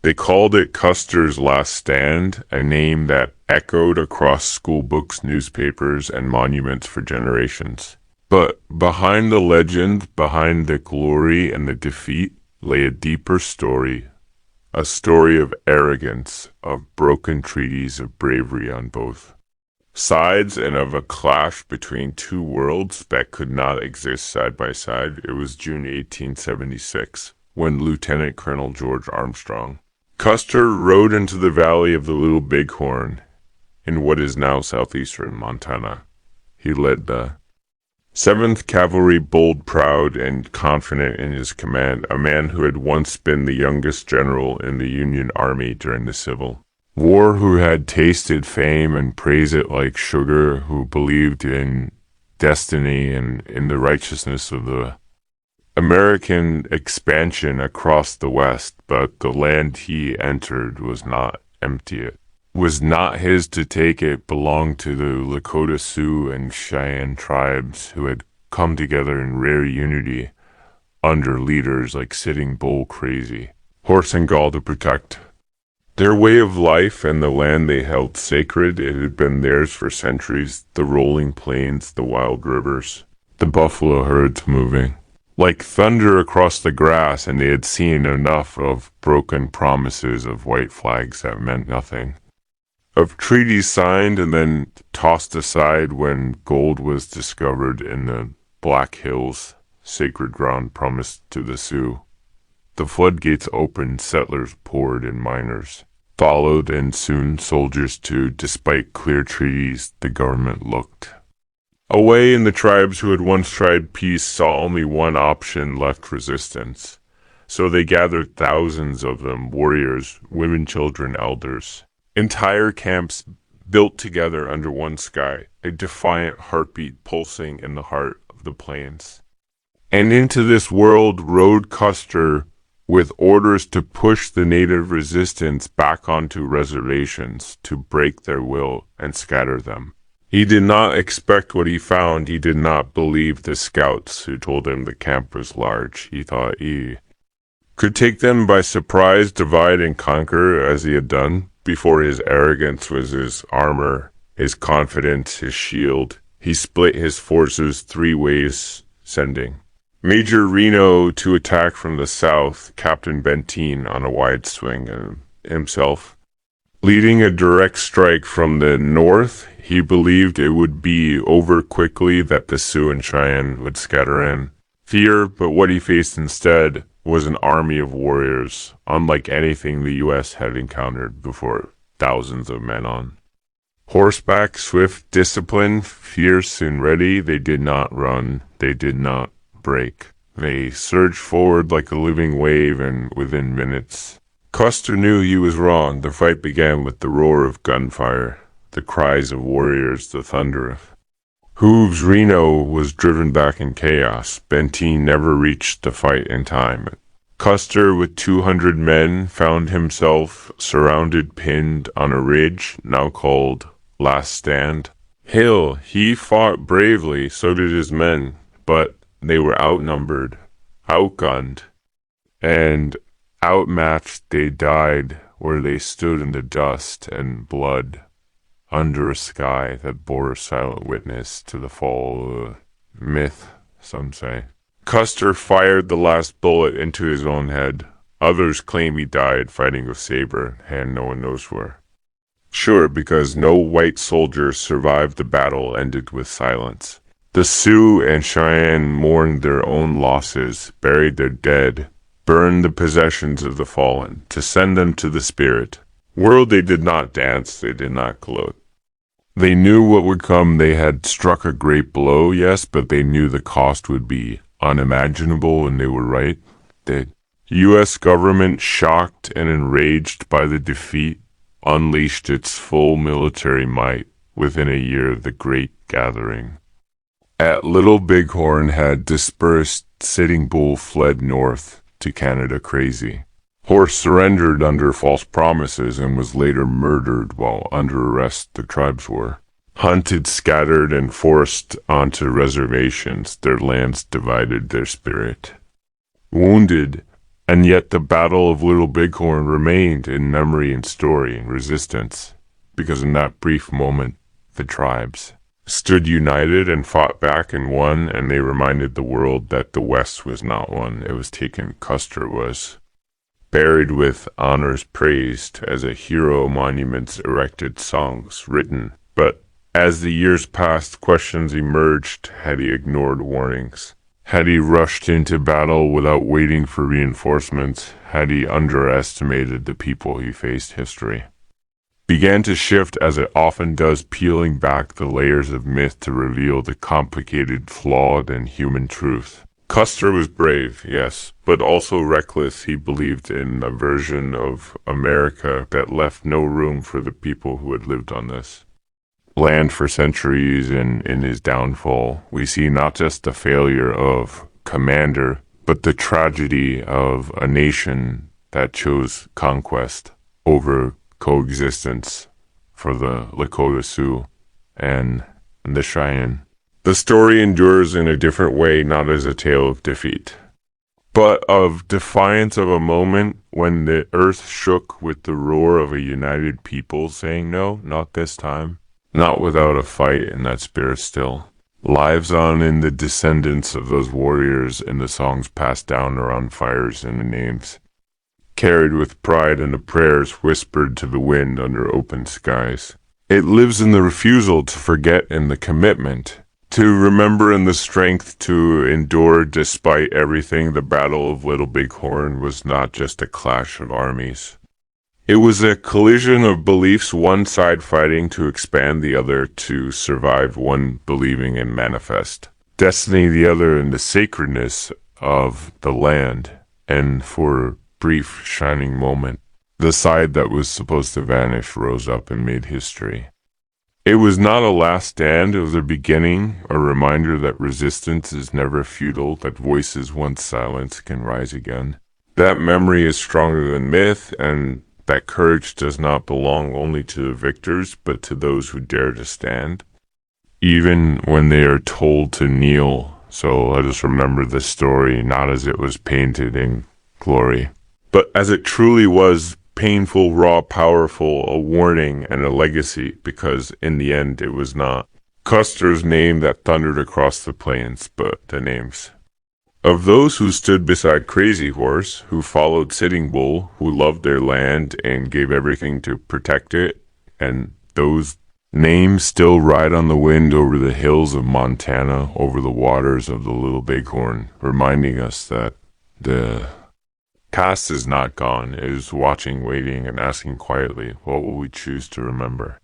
They called it Custer's Last Stand, a name that echoed across school books, newspapers, and monuments for generations. But behind the legend, behind the glory and the defeat, lay a deeper story. A story of arrogance, of broken treaties, of bravery on both sides, and of a clash between two worlds that could not exist side by side. It was June 1876, when Lieutenant Colonel George Armstrong Custer rode into the valley of the Little Bighorn in what is now southeastern Montana. He led the 7th Cavalry, bold, proud, and confident in his command, a man who had once been the youngest general in the Union Army during the Civil War, who had tasted fame and praised it like sugar, who believed in destiny and in the righteousness of the American expansion across the West, but the land he entered was not empty. It was not his to take. It belonged to the Lakota Sioux and Cheyenne tribes who had come together in rare unity under leaders like Sitting Bull Crazy, Horse and Gall, to protect their way of life and the land they held sacred. It had been theirs for centuries, the rolling plains, the wild rivers, the buffalo herds moving like thunder across the grass, and they had seen enough of broken promises, of white flags that meant nothing, of treaties signed and then tossed aside when gold was discovered in the Black Hills, sacred ground promised to the Sioux. The floodgates opened, settlers poured, and miners followed, and soon soldiers too. Despite clear treaties, the government looked away, and the tribes who had once tried peace saw only one option left: resistance. So they gathered thousands of them, warriors, women, children, elders. Entire camps built together under one sky, a defiant heartbeat pulsing in the heart of the plains. And into this world rode Custer with orders to push the native resistance back onto reservations, to break their will and scatter them. He did not expect what he found. He did not believe the scouts who told him the camp was large. He thought he could take them by surprise, divide and conquer as he had done. Before, his arrogance was his armor, his confidence, his shield. He split his forces 3 ways, sending Major Reno to attack from the south, Captain Benteen on a wide swing, and himself leading a direct strike from the north. He believed it would be over quickly, that the Sioux and Cheyenne would scatter in fear, but what he faced instead was an army of warriors, unlike anything the U.S. had encountered before. Thousands of men on horseback, swift, disciplined, fierce, and ready. They did not run. They did not break. They surged forward like a living wave, and within minutes, Custer knew he was wrong. The fight began with the roar of gunfire, the cries of warriors, the thunder of hooves. Reno was driven back in chaos. Benteen never reached the fight in time. Custer, with 200 men, found himself surrounded, pinned on a ridge, now called Last Stand Hill. He fought bravely, so did his men, but they were outnumbered, outgunned, and outmatched. They died where they stood in the dust and blood, under a sky that bore a silent witness to the fall of a myth, some say. Custer fired the last bullet into his own head. Others claim he died fighting with saber, hand no one knows where. Sure, because no white soldier survived the battle, ended with silence. The Sioux and Cheyenne mourned their own losses, buried their dead, burned the possessions of the fallen, to send them to the spirit world. They did not dance, they did not gloat. They knew what would come. They had struck a great blow, yes, but they knew the cost would be unimaginable, and they were right. The U.S. government, shocked and enraged by the defeat, unleashed its full military might within a year of the Great Gathering. At Little Bighorn had dispersed. Sitting Bull fled north to Canada crazy. Horse surrendered under false promises and was later murdered while under arrest. The tribes were hunted, scattered, and forced onto reservations. Their lands divided, their spirit wounded, And yet the Battle of Little Bighorn remained in memory and story and resistance, because in that brief moment, the tribes stood united and fought back and won, and they reminded the world that the West was not one. It was taken. Custer was buried with honors praised as a hero, monuments erected, songs written. But as the years passed, questions emerged. Had he ignored warnings? Had he rushed into battle without waiting for reinforcements? Had he underestimated the people he faced? History began to shift, as it often does, peeling back the layers of myth to reveal the complicated, flawed, and human truth. Custer was brave, yes, but also reckless. He believed in a version of America that left no room for the people who had lived on this land for centuries. And in his downfall, we see not just the failure of commander, but the tragedy of a nation that chose conquest over coexistence for the Lakota Sioux and the Cheyenne. The story endures in a different way, not as a tale of defeat, but of defiance of a moment when the earth shook with the roar of a united people saying, no, not this time. Not without a fight, and that spirit still lives on in the descendants of those warriors, in the songs passed down around fires, and the names carried with pride, and the prayers whispered to the wind under open skies. It lives in the refusal to forget, and the commitment to remember, and the strength to endure despite everything. The Battle of Little Bighorn was not just a clash of armies. It was a collision of beliefs, one side fighting to expand, the other to survive, one believing and manifest destiny, the other in the sacredness of the land. And for a brief shining moment, the side that was supposed to vanish rose up and made history. It was not a last stand, it was a beginning, a reminder that resistance is never futile, that voices once silenced can rise again. That memory is stronger than myth, and that courage does not belong only to the victors, but to those who dare to stand, even when they are told to kneel. So let us remember this story not as it was painted in glory, but as it truly was, painful, raw, powerful, a warning and a legacy, because in the end it was not Custer's name that thundered across the plains, but the names of those who stood beside Crazy Horse, who followed Sitting Bull, who loved their land and gave everything to protect it, and those names still ride on the wind over the hills of Montana, over the waters of the Little Bighorn, reminding us that the past is not gone. It is watching, waiting, and asking quietly, what will we choose to remember?